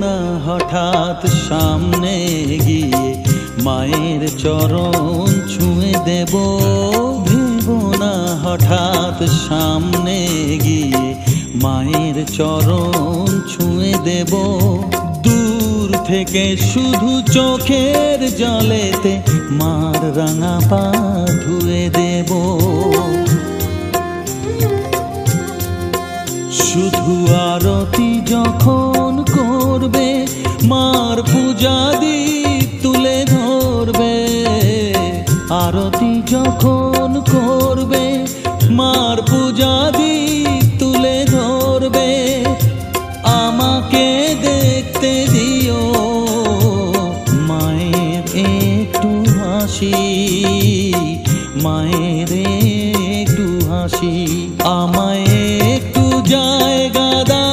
না হঠাৎ সামনে গিয়ে মায়ের চরণ ছুঁয়ে দেব। ভেব না হঠাৎ সামনে গিয়ে মায়ের চরণ ছুঁয়ে দেব। দূর থেকে শুধু চোখের জলেতে মার রাঙা পা ধুয়ে দেব। শুধু আরতি যখন করবে মার পূজা দীপ তুলে ধরবে। আরতি যখন করবে মার পূজা দীপ তুলে ধরবে। আমাকে দেখতে দিও মায়ের একটু হাসি, মায়ের একটু হাসি। আমায় একটু জায়গা